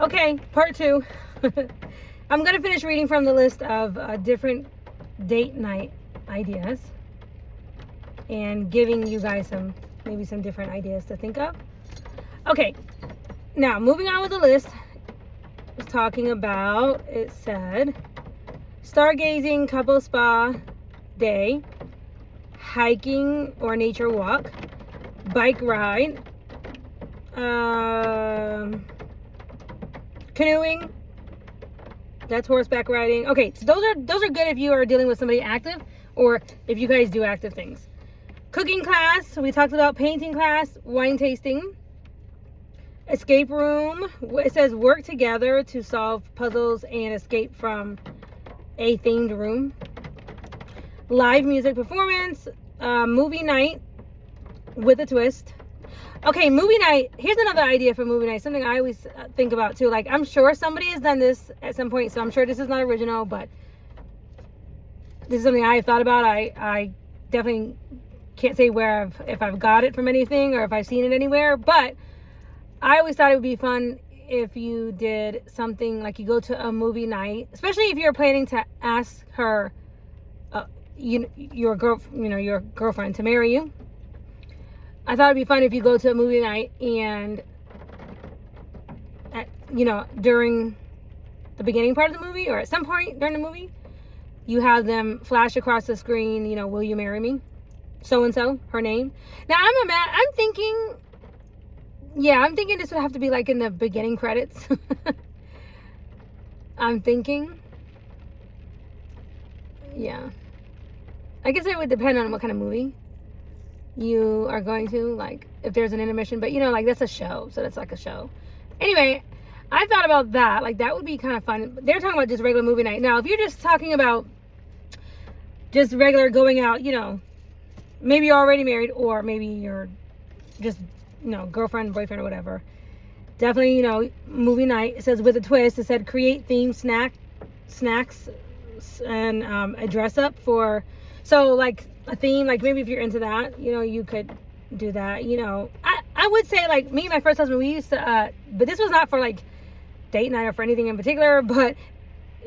Okay, part 2. I'm going to finish reading from the list of different date night ideas and giving you guys maybe some different ideas to think of. Okay, now moving on with the list. It was talking about, it said, stargazing, couple spa day, hiking or nature walk, bike ride, canoeing, that's horseback riding. Okay, so those are good if you are dealing with somebody active or if you guys do active things. Cooking class, we talked about painting class, wine tasting, escape room. It says work together to solve puzzles and escape from a themed room. Live music performance, movie night with a twist. Okay, movie night. Here's another idea for movie night. Something I always think about too. Like, I'm sure somebody has done this at some point, so I'm sure this is not original, but this is something I've thought about. I definitely can't say if I've got it from anything or if I've seen it anywhere, but I always thought it would be fun if you did something like you go to a movie night, especially if you're planning to ask her, your girlfriend to marry you. I thought it'd be fun if you go to a movie night and, during the beginning part of the movie or at some point during the movie, you have them flash across the screen, will you marry me? So-and-so, her name. Now, I'm thinking this would have to be like in the beginning credits. I'm thinking. Yeah. I guess it would depend on what kind of movie you are going to, like if there's an intermission, but like that's a show, so that's like a show. Anyway, I thought about that. Like that would be kind of fun. They're talking about just regular movie night. Now, if you're just talking about just regular going out, maybe you're already married or maybe you're just, girlfriend, boyfriend or whatever. Definitely, movie night. It says with a twist. It said create themed snacks and a dress up for, so like a theme, like maybe if you're into that, you could do that. I would say like me and my first husband, we used to, but this was not for like date night or for anything in particular, but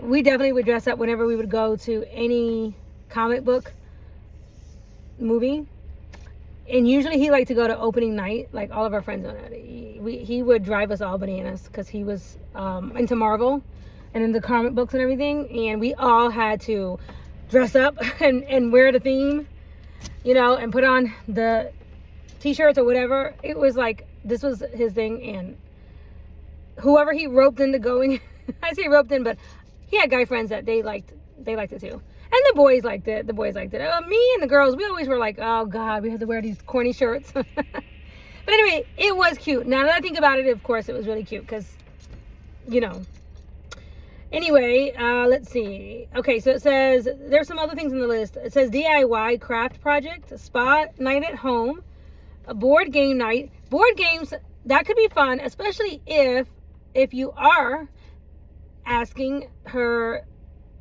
we definitely would dress up whenever we would go to any comic book movie. And usually he liked to go to opening night, like all of our friends on it. He would drive us all bananas because he was into Marvel and into comic books and everything. And we all had to dress up and wear the theme, and put on the t-shirts or whatever. It was like, this was his thing. And whoever he roped into going, I say roped in, but he had guy friends that they liked it too. And the boys liked it. Me and the girls, we always were like, oh God, we had to wear these corny shirts. But anyway, it was cute. Now that I think about it, of course, it was really cute because, Anyway, let's see. Okay, so it says, there's some other things in the list. It says DIY craft project, spa night at home, a board game night. Board games, that could be fun, especially if you are asking her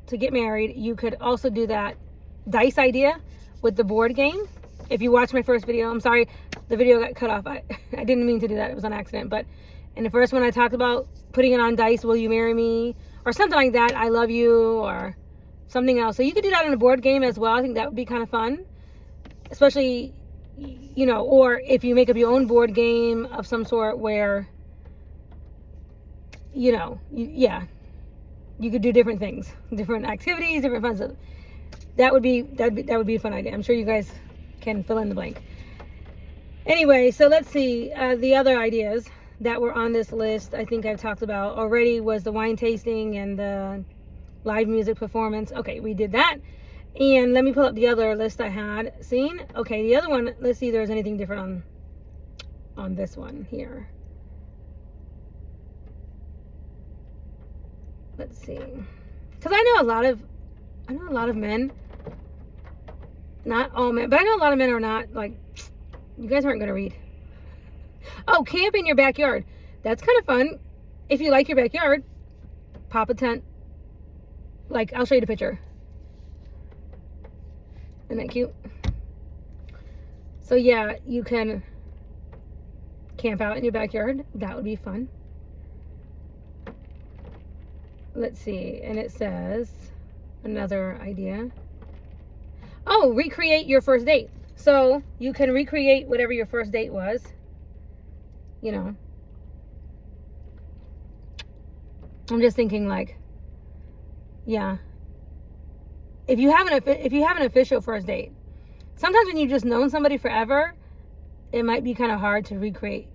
to get married. You could also do that dice idea with the board game. If you watch my first video, I'm sorry, the video got cut off. I didn't mean to do that. It was on accident. But in the first one, I talked about putting it on dice. Will you marry me? Or something like that. I love you, or something else. So you could do that in a board game as well. I think that would be kind of fun. Especially, or if you make up your own board game of some sort where, you could do different things, different activities, different fun stuff. That would be a fun idea. I'm sure you guys can fill in the blank. Anyway, so let's see the other ideas that were on this list. I think I've talked about already was the wine tasting and the live music performance. Okay, we did that. And let me pull up the other list I had seen. Okay, the other one, let's see if there's anything different on this one here. Let's see, because I know a lot of men, not all men, but I know a lot of men are not like, you guys aren't gonna read. Oh, camp in your backyard. That's kind of fun. If you like your backyard, pop a tent. Like, I'll show you the picture. Isn't that cute? So yeah, you can camp out in your backyard. That would be fun. let's see. And it says another idea. Oh, recreate your first date. So you can recreate whatever your first date was. You know, I'm just thinking like, yeah. If you have an official first date, sometimes when you've just known somebody forever, it might be kind of hard to recreate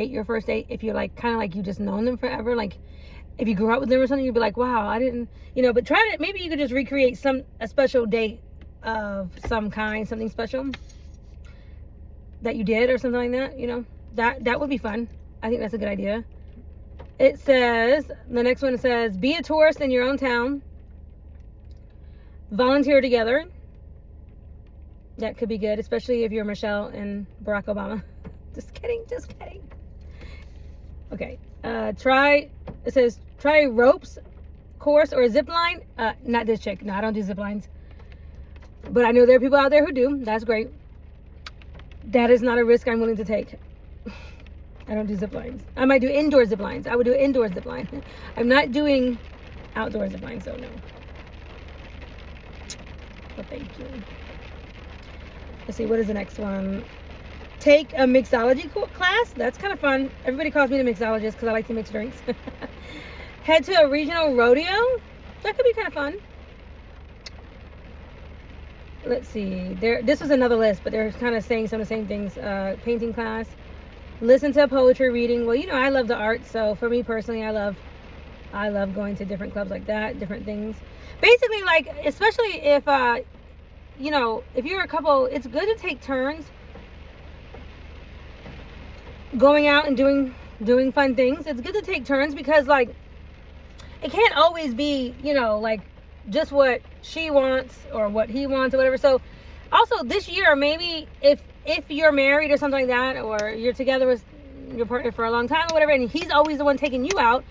your first date. If you're like kind of like you just known them forever, like if you grew up with them or something, you'd be like, wow, I didn't, but try to, maybe you could just recreate a special date of some kind, something special that you did or something like that, that would be fun. I think that's a good idea. It says, the next one says, be a tourist in your own town, volunteer together. That could be good, especially if you're Michelle and Barack Obama. Just kidding. Okay. It says, try ropes course or zip line. Not this chick. No, I don't do zip lines. But I know there are people out there who do. That's great. That is not a risk I'm willing to take. I don't do zip lines. I might do indoor zip lines. I would do indoor zip line. I'm not doing outdoor zip lines, so no. But thank you. Let's see, what is the next one? Take a mixology class. That's kind of fun. Everybody calls me the mixologist because I like to mix drinks. Head to a regional rodeo. That could be kind of fun. Let's see. This was another list, but they're kind of saying some of the same things. Painting class. Listen to poetry reading. Well, I love the arts, so for me personally, I love going to different clubs like that, different things. Basically, like, especially if if you're a couple, it's good to take turns going out and doing fun things. It's good to take turns because, like, it can't always be, like, just what she wants or what he wants or whatever. So also this year, maybe if you're married or something like that, or you're together with your partner for a long time or whatever, and he's always the one taking you out,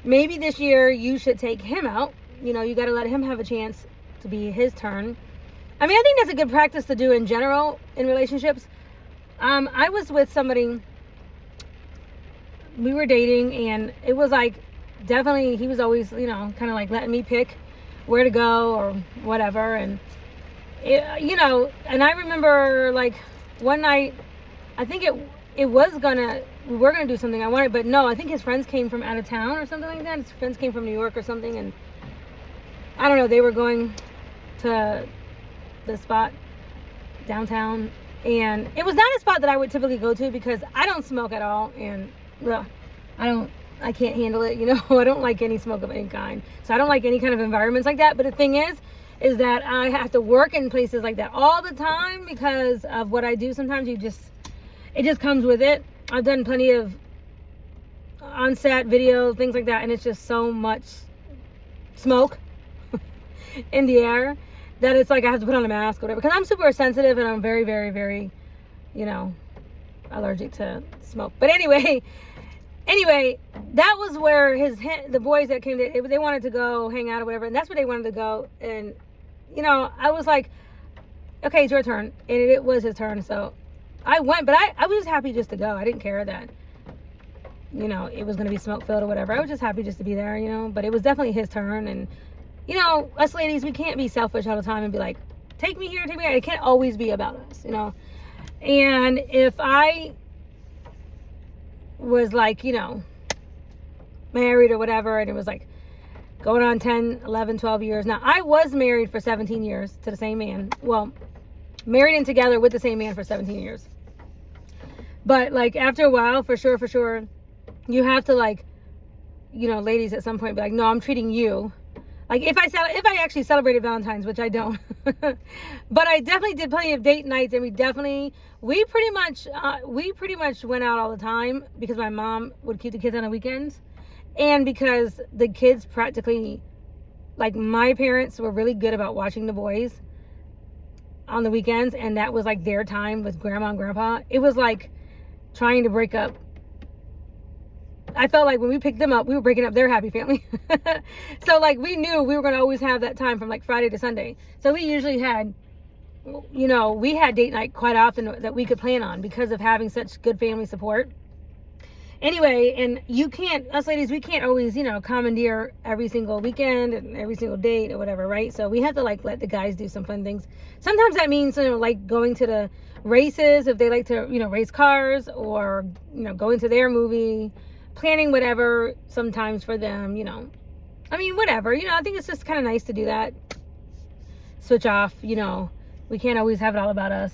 maybe this year you should take him out. You got to let him have a chance to be his turn. I mean, I think that's a good practice to do in general in relationships. I was with somebody, we were dating, and it was like, definitely, he was always, kind of like letting me pick where to go or whatever. And, and I remember like one night, I think we were going to do something I wanted, but no, I think his friends came from out of town or something like that. His friends came from New York or something, and I don't know, they were going to the spot downtown, and it was not a spot that I would typically go to because I don't smoke at all, and I can't handle it, I don't like any smoke of any kind, so I don't like any kind of environments like that. But the thing is that I have to work in places like that all the time because of what I do. Sometimes it just comes with it. I've done plenty of on-set video, things like that, and it's just so much smoke in the air that it's like I have to put on a mask or whatever, because I'm super sensitive and I'm very, very, very, allergic to smoke. But anyway, that was where the boys that came to, they wanted to go hang out or whatever, and that's where they wanted to go. And I was like, okay, it's your turn, and it was his turn, so I went. But I was just happy just to go. I didn't care that it was going to be smoke filled or whatever. I was just happy just to be there, but it was definitely his turn. And us ladies, we can't be selfish all the time and be like, take me here, take me there. It can't always be about us, And if I was like, married or whatever, and it was like going on 10, 11, 12 years. Now, I was married for 17 years to the same man. Well, married and together with the same man for 17 years. But like after a while, for sure, you have to, like, ladies at some point be like, no, I'm treating you. Like if I actually celebrated Valentine's, which I don't, but I definitely did plenty of date nights, and we pretty much went out all the time because my mom would keep the kids on the weekends, and because the kids practically, like, my parents were really good about watching the boys on the weekends, and that was like their time with grandma and grandpa. It was like trying to break up. I felt like when we picked them up, we were breaking up their happy family. So, like, we knew we were going to always have that time from, like, Friday to Sunday. So we usually had, we had date night quite often that we could plan on because of having such good family support. Anyway, and us ladies, we can't always, commandeer every single weekend and every single date or whatever, right? So we have to like let the guys do some fun things. Sometimes that means, like going to the races if they like to, race cars, or, going to their movie, planning whatever sometimes for them, whatever, I think it's just kind of nice to do that. Switch off, we can't always have it all about us.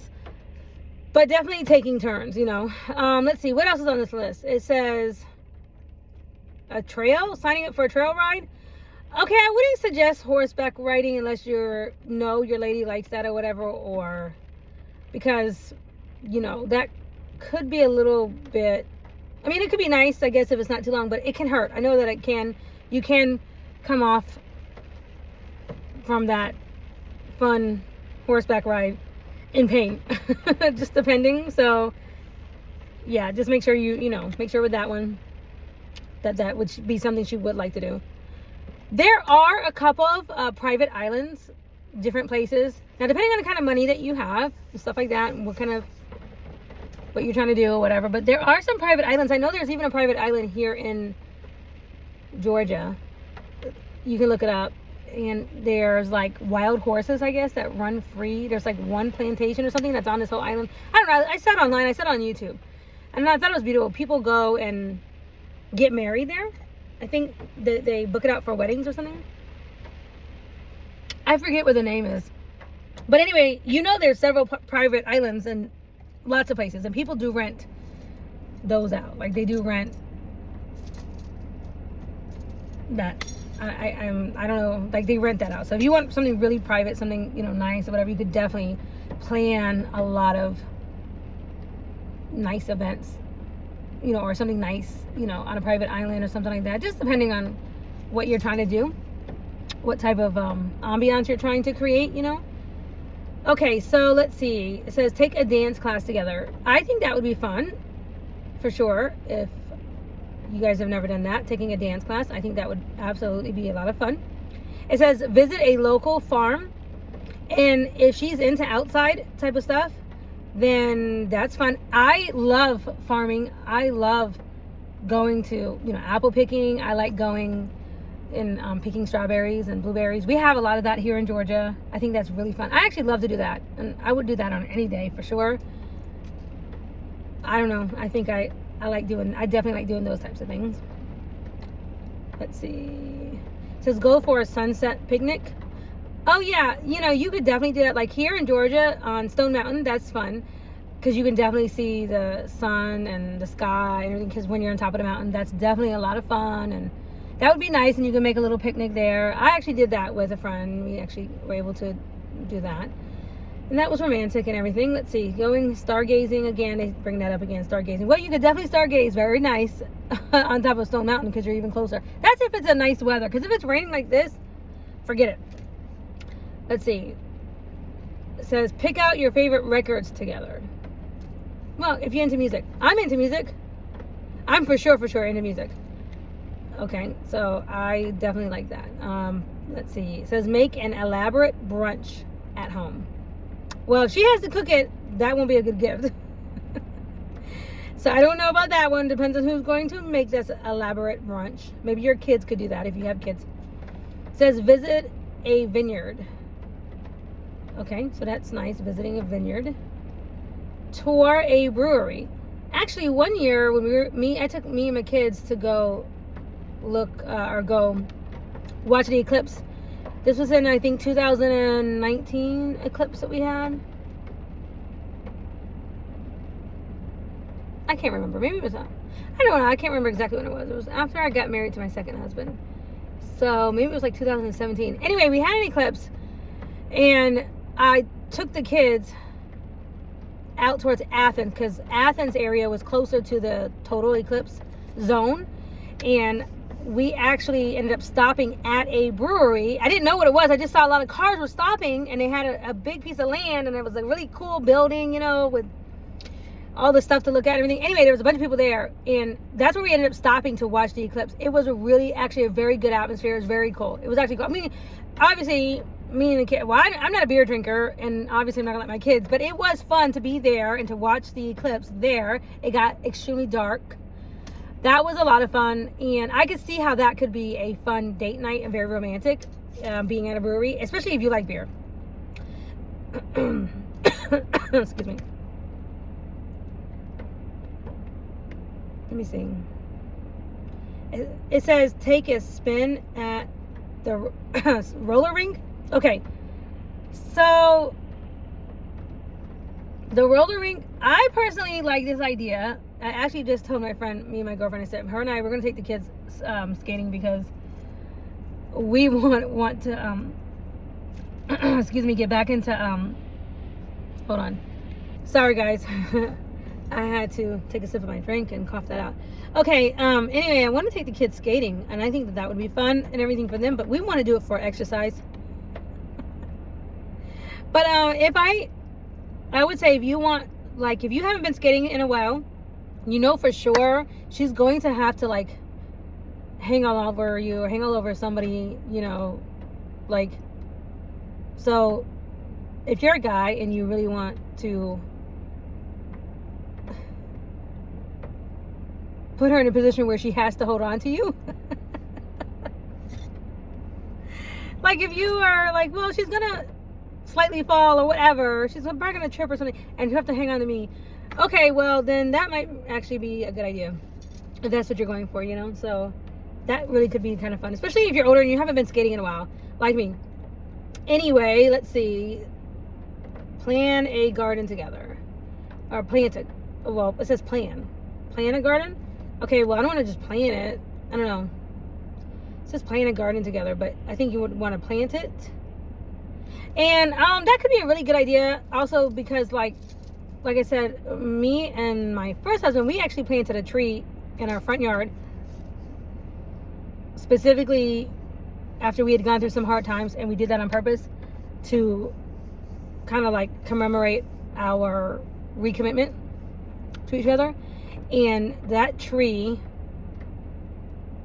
But definitely taking turns, Let's see, what else is on this list? It says signing up for a trail ride. Okay, I wouldn't suggest horseback riding unless your lady likes that or whatever, or because, that could be a little bit, it could be nice, I guess, if it's not too long, but it can hurt. I know that you can come off from that fun horseback ride in pain, just depending. So yeah, just make sure make sure with that one that would be something she would like to do. There are a couple of private islands, different places. Now, depending on the kind of money that you have and stuff like that, and what you're trying to do or whatever, but there are some private islands. I know there's even a private island here in Georgia. You can look it up. And there's like wild horses, I guess, that run free. There's like one plantation or something that's on this whole island. I don't know. I saw it online. I saw it on YouTube. And I thought it was beautiful. People go and get married there. I think they book it out for weddings or something. I forget what the name is. But anyway, there's several private islands and lots of places. And people do rent those out. Like, they do rent that. I don't know, like, they rent that out. So if you want something really private, something, nice or whatever, you could definitely plan a lot of nice events, or something nice, on a private island or something like that, just depending on what you're trying to do, what type of ambiance you're trying to create, Okay, so let's see. It says take a dance class together. I think that would be fun, for sure, if you guys have never done that, taking a dance class. I think that would absolutely be a lot of fun. It says visit a local farm, and if she's into outside type of stuff, then that's fun. I love farming. I love going to, apple picking. I like going and picking strawberries and blueberries. We have a lot of that here in Georgia. I think that's really fun. I actually love to do that, and I would do that on any day for sure. I don't know. I think I definitely like doing those types of things. Let's see. It says go for a sunset picnic. Oh yeah, you could definitely do that. Like here in Georgia on Stone Mountain, that's fun because you can definitely see the sun and the sky and everything. Because when you're on top of the mountain, that's definitely a lot of fun, and that would be nice. And you can make a little picnic there. I actually did that with a friend. We actually were able to do that. And that was romantic and everything. Let's see. Going stargazing again. They bring that up again. Stargazing. Well, you could definitely stargaze. Very nice on top of Stone Mountain because you're even closer. That's if it's a nice weather. Because if it's raining like this, forget it. Let's see. It says pick out your favorite records together. Well, if you're into music. I'm into music. I'm for sure into music. Okay. So I definitely like that. Let's see. It says make an elaborate brunch at home. Well, if she has to cook it, that won't be a good gift. So I don't know about that one. Depends on who's going to make this elaborate brunch. Maybe your kids could do that if you have kids. It says visit a vineyard. Okay, so that's nice, visiting a vineyard. Tour a brewery. Actually, one year when I took me and my kids to go go watch the eclipse. This was in, I think, 2019 eclipse that we had. I can't remember. Maybe it was, I don't know. I can't remember exactly when it was. It was after I got married to my second husband. So maybe it was like 2017. Anyway, we had an eclipse, and I took the kids out towards Athens because Athens area was closer to the total eclipse zone, and we actually ended up stopping at a brewery. I didn't know what it was. I just saw a lot of cars were stopping, and they had a big piece of land, and it was a really cool building, with all the stuff to look at and everything. Anyway, there was a bunch of people there, and that's where we ended up stopping to watch the eclipse. It was actually a very good atmosphere. It was very cool. It was actually cool. Obviously, me and the kid, well, I'm not a beer drinker, and obviously I'm not gonna let my kids, but it was fun to be there and to watch the eclipse there. It got extremely dark. That was a lot of fun, and I could see how that could be a fun date night and very romantic, being at a brewery, especially if you like beer. Excuse me. Let me see. It says take a spin at the roller rink. Okay, so the roller rink, I personally like this idea. I actually just told my friend, me and my girlfriend, I said her and I, we're going to take the kids skating because we want to excuse me, get back into hold on, sorry guys. I had to take a sip of my drink and cough that out. Okay, anyway, I want to take the kids skating, and I think that would be fun and everything for them, but we want to do it for exercise. But if I would say, if you want, like, if you haven't been skating in a while, you know for sure she's going to have to, like, hang all over you or hang all over somebody, you know, like, so if you're a guy and you really want to put her in a position where she has to hold on to you. Like, if you are like, well, she's gonna slightly fall or whatever, she's probably gonna trip or something, and you have to hang on to me. Okay, well, then that might actually be a good idea if that's what you're going for, you know. So that really could be kind of fun, especially if you're older and you haven't been skating in a while, like me. Anyway, let's see. Plan a garden together, or plant it. Well, it says plan a garden. Okay, well, I don't want to just plant it. I don't know. It says plant a garden together, but I think you would want to plant it. And that could be a really good idea. Also, because like I said, me and my first husband, we actually planted a tree in our front yard. Specifically, after we had gone through some hard times, and we did that on purpose to kind of like commemorate our recommitment to each other. And that tree,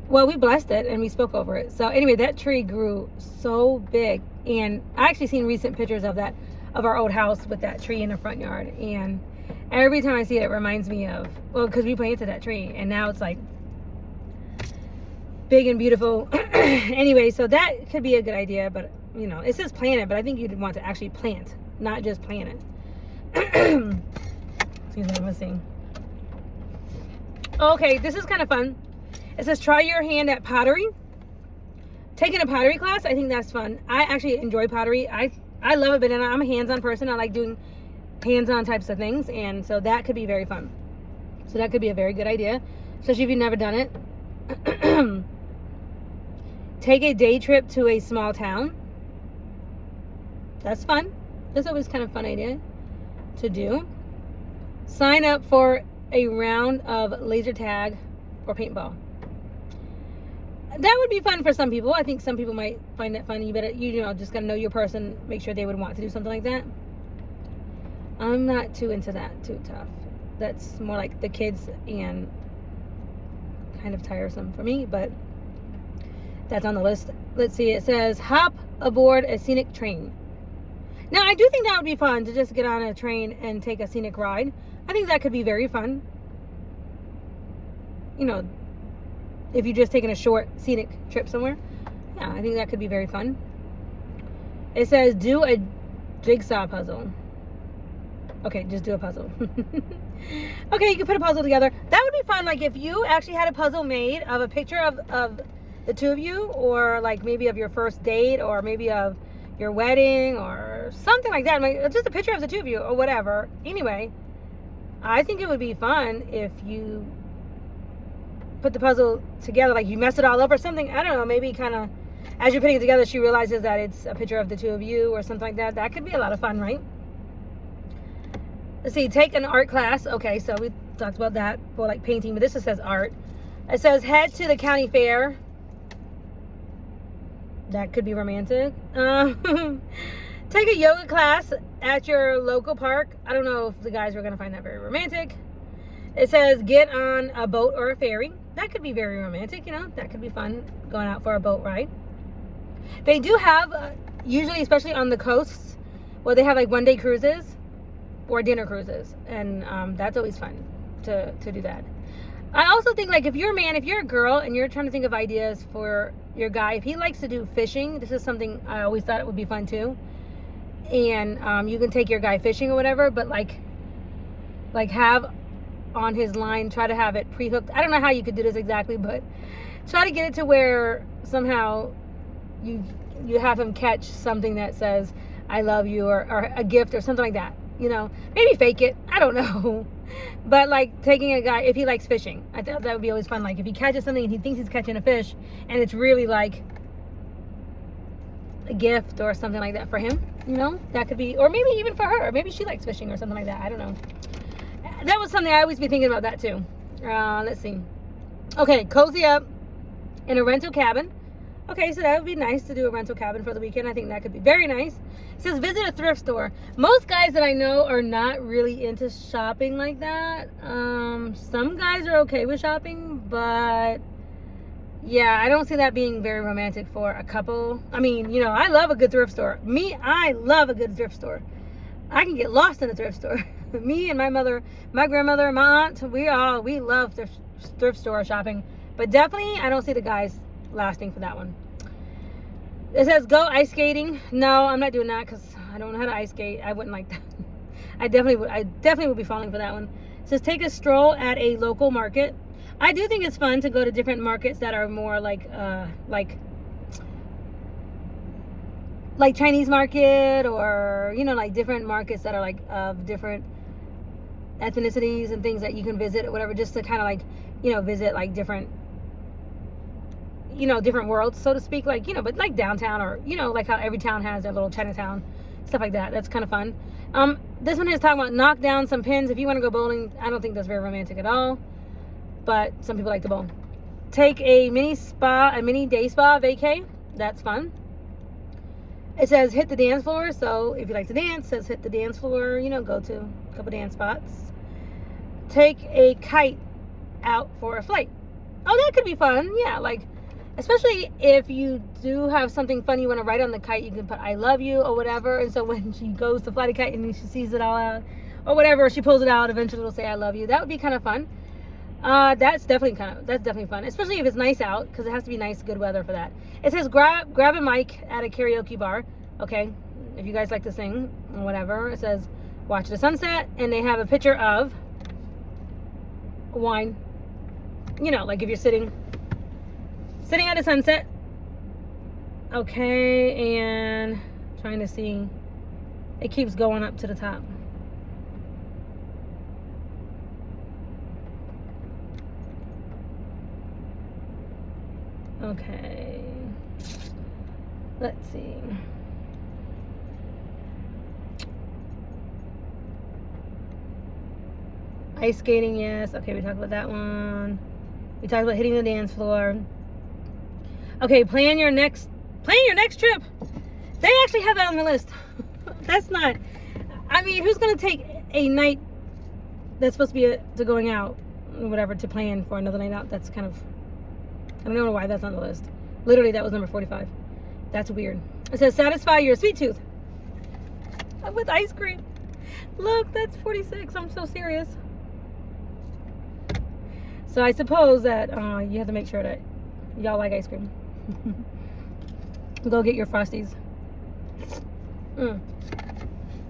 well, we blessed it and we spoke over it. So anyway, that tree grew so big, and I actually seen recent pictures of that, of our old house with that tree in the front yard, and every time I see it, it reminds me of, well, because we planted that tree and now it's like big and beautiful. Anyway, so that could be a good idea, but you know, it says plant it, but I think you'd want to actually plant, not just plant it. Excuse me, let's see. Okay, this is kind of fun. It says try your hand at pottery. Taking a pottery class, I think that's fun. I actually enjoy pottery. I love it, but I'm a hands-on person. I like doing hands-on types of things, and so that could be very fun. So that could be a very good idea, especially if you've never done it. Take a day trip to a small town. That's fun. That's always kind of fun idea to do. Sign up for a round of laser tag or paintball. That would be fun for some people. I think some people might find that fun. You better, you know, just gotta know your person, make sure they would want to do something like that. I'm not too into that, too tough. That's more like the kids and kind of tiresome for me, but that's on the list. Let's see, it says hop aboard a scenic train. Now, I do think that would be fun to just get on a train and take a scenic ride. I think that could be very fun. You know, if you're just taking a short scenic trip somewhere. Yeah, I think that could be very fun. It says do a jigsaw puzzle. Okay, just do a puzzle. Okay, you can put a puzzle together. That would be fun. Like if you actually had a puzzle made of a picture of the two of you, or like maybe of your first date, or maybe of your wedding or something like that. Like just a picture of the two of you or whatever. Anyway, I think it would be fun if you put the puzzle together, like you mess it all up or something. I don't know, maybe kind of as you're putting it together, she realizes that it's a picture of the two of you or something like that. That could be a lot of fun, right? Let's see, take an art class. Okay, so we talked about that for like painting, but this just says art. It says head to the county fair. That could be romantic. Take a yoga class at your local park. I don't know if the guys are going to find that very romantic. It says get on a boat or a ferry. That could be very romantic, you know. That could be fun, going out for a boat ride. They do have, usually, especially on the coasts, where they have like one-day cruises or dinner cruises. And that's always fun to do that. I also think, like, if you're a man, if you're a girl, and you're trying to think of ideas for your guy, if he likes to do fishing, this is something I always thought it would be fun too. And you can take your guy fishing or whatever, but like have on his line, try to have it pre-hooked. I don't know how you could do this exactly, but try to get it to where somehow you have him catch something that says I love you, or a gift or something like that. You know, maybe fake it. I don't know. But like taking a guy, if he likes fishing, I thought that would be always fun. Like if he catches something and he thinks he's catching a fish and it's really like a gift or something like that for him, you know, that could be, or maybe even for her. Maybe she likes fishing or something like that. I don't know. That was something I always be thinking about that too. Let's see. Okay, cozy up in a rental cabin. Okay, so that would be nice to do a rental cabin for the weekend. I think that could be very nice. It says visit a thrift store. Most guys that I know are not really into shopping like that. Some guys are okay with shopping, but yeah, I don't see that being very romantic for a couple. I mean, you know, I love a good thrift store. I love a good thrift store. I can get lost in a thrift store. Me and my mother, my grandmother, my aunt, we love thrift store shopping. But definitely, I don't see the guys lasting for that one. It says go ice skating. No, I'm not doing that because I don't know how to ice skate. I wouldn't like that. I definitely would be falling for that one. It says take a stroll at a local market. I do think it's fun to go to different markets that are more like Chinese market, or you know, like different markets that are like of different ethnicities and things that you can visit or whatever, just to kind of like, you know, visit like different, you know, different worlds, so to speak, like, you know, but like downtown, or you know, like how every town has their little Chinatown, stuff like that. That's kind of fun. This one is talking about knock down some pins if you want to go bowling. I don't think that's very romantic at all, but some people like to bowl. Take a mini day spa vacay. That's fun. It says hit the dance floor. So if you like to dance, it says hit the dance floor, you know, go to a couple dance spots. Take a kite out for a flight. Oh, that could be fun. Yeah, like, especially if you do have something fun you want to write on the kite, you can put I love you or whatever. And so when she goes to fly the kite and she sees it all out or whatever, she pulls it out, eventually it'll say I love you. That would be kind of fun. That's definitely fun, especially if it's nice out, because it has to be nice, good weather for that. It says grab a mic at a karaoke bar. Okay, if you guys like to sing or whatever. It says watch the sunset, and they have a picture of wine. You know, like if you're sitting at a sunset. Okay, and trying to see, it keeps going up to the top. Okay, let's see. Ice skating, yes. Okay, we talked about that one. We talked about hitting the dance floor. Okay, plan your next trip. They actually have that on the list. That's not, I mean, who's gonna take a night that's supposed to be to going out or whatever to plan for another night out? That's kind of, I don't know why that's on the list. Literally, that was number 45. That's weird. It says satisfy your sweet tooth with ice cream. Look, that's 46. I'm so serious. So I suppose that you have to make sure that y'all like ice cream. Go get your Frosties.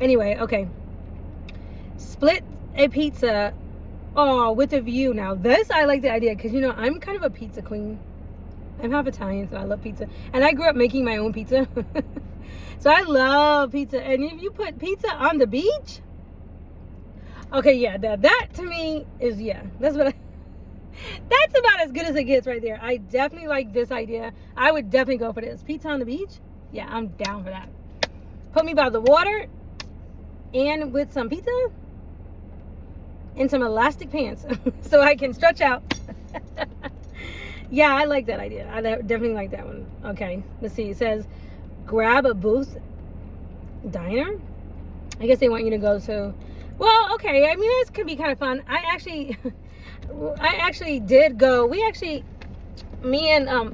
Anyway, okay. Split a pizza. Oh, with a view. Now this, I like the idea, because you know I'm kind of a pizza queen. I'm half Italian, so I love pizza, and I grew up making my own pizza. So I love pizza, and if you put pizza on the beach, okay, yeah, that to me is, yeah, that's about as good as it gets right there. I definitely like this idea. I would definitely go for this. Pizza on the beach, yeah, I'm down for that. Put me by the water, and with some pizza and some elastic pants so I can stretch out. Yeah, I like that idea. I definitely like that one. Okay, let's see. It says grab a booth diner. I guess they want you to go to, well, okay, I mean, this could be kind of fun. I actually did go. Me and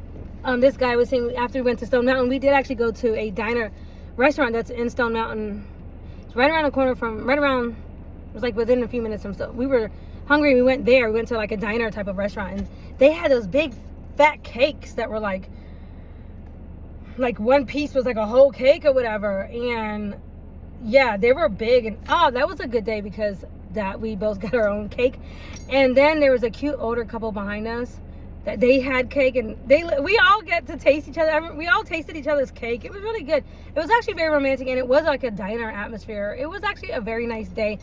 this guy was saying, after we went to Stone Mountain, we did actually go to a diner restaurant that's in Stone Mountain. It's right around the corner from, it was like within a few minutes from Stone. We were hungry. We went there. We went to like a diner type of restaurant, and they had those big fat cakes that were like one piece was like a whole cake or whatever. And yeah, they were big. And that was a good day because that we both got our own cake. And then there was a cute older couple behind us that they had cake, and we all get to taste each other. We all tasted each other's cake. It was really good. It was actually very romantic, and it was like a diner atmosphere. It was actually a very nice day.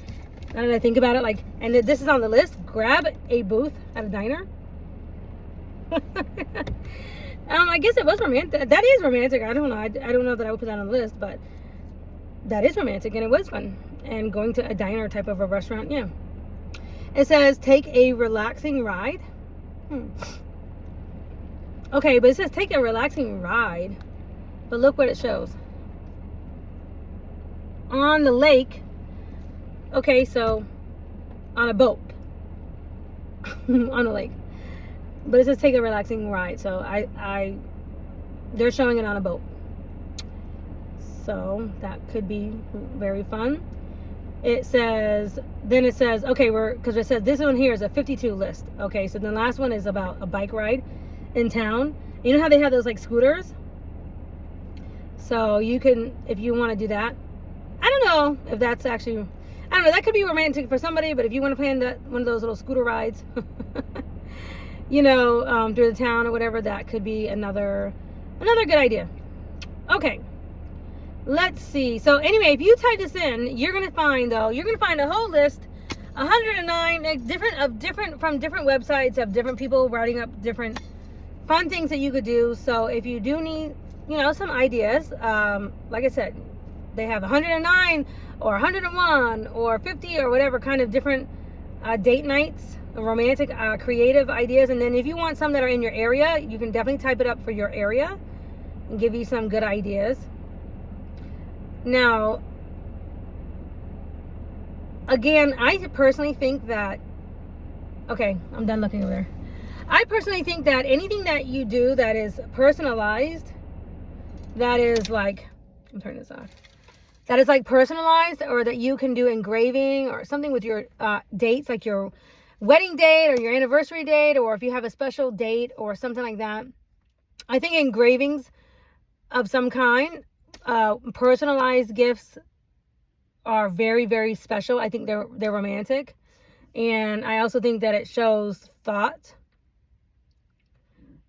Now that I think about it, and this is on the list, grab a booth at a diner. I guess it was romantic. That is romantic. I don't know. I don't know that I would put that on the list, but that is romantic, and it was fun. And going to a diner type of a restaurant, yeah. It says take a relaxing ride. Okay, but it says take a relaxing ride. But look what it shows. On the lake. Okay, so on a boat. On a lake. But it says take a relaxing ride. So they're showing it on a boat. So that could be very fun. It says, okay, because it says this one here is a 52 list. Okay, so the last one is about a bike ride in town. You know how they have those like scooters? So you can, if you want to do that. I don't know if that's actually, I don't know, that could be romantic for somebody, but if you want to plan one of those little scooter rides, through the town or whatever, that could be another good idea. Okay. Let's see. So anyway, if you type this in, you're gonna find a whole list, 109 from different websites of different people writing up different fun things that you could do. So if you do need, some ideas, like I said, they have 109 or 101 or 50 or whatever kind of different date nights, romantic, creative ideas. And then if you want some that are in your area, you can definitely type it up for your area and give you some good ideas. Now, again, I personally think that, okay, I'm done looking over there. I personally think that anything that you do that is personalized, that is like, I'm turning this off, that is like personalized, or that you can do engraving or something with your dates, like your wedding date or your anniversary date, or if you have a special date or something like that. I think engravings of some kind, personalized gifts are very, very special. I think they're romantic. And I also think that it shows thought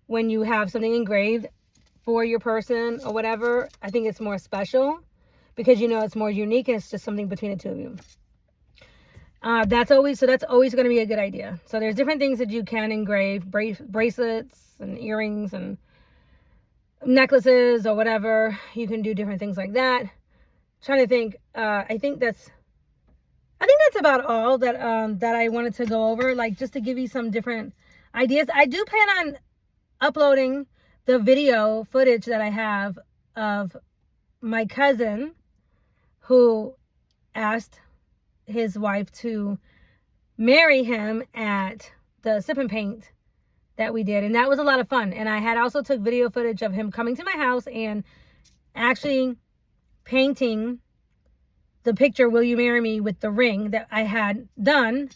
when you have something engraved for your person or whatever. I think it's more special because it's more unique and it's just something between the two of you. That's always going to be a good idea. So there's different things that you can engrave, bracelets and earrings and necklaces or whatever. You can do different things like that. Trying to think. I think that's about all that I wanted to go over, like just to give you some different ideas. I do plan on uploading the video footage that I have of my cousin who asked his wife to marry him at the sip and paint that we did, and that was a lot of fun. And I had also took video footage of him coming to my house and actually painting the picture, "Will you marry me?" with the ring that I had done.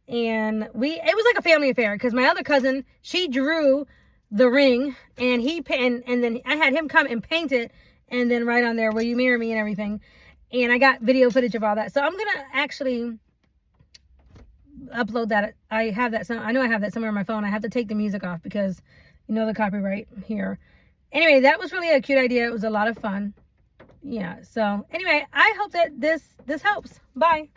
And it was like a family affair because my other cousin, she drew the ring, and and then I had him come and paint it, and then write on there, "Will you marry me?" and everything. And I got video footage of all that. So I'm going to actually upload that. I have that. I know I have that somewhere on my phone. I have to take the music off because the copyright here. Anyway, that was really a cute idea. It was a lot of fun. Yeah. So anyway, I hope that this helps. Bye.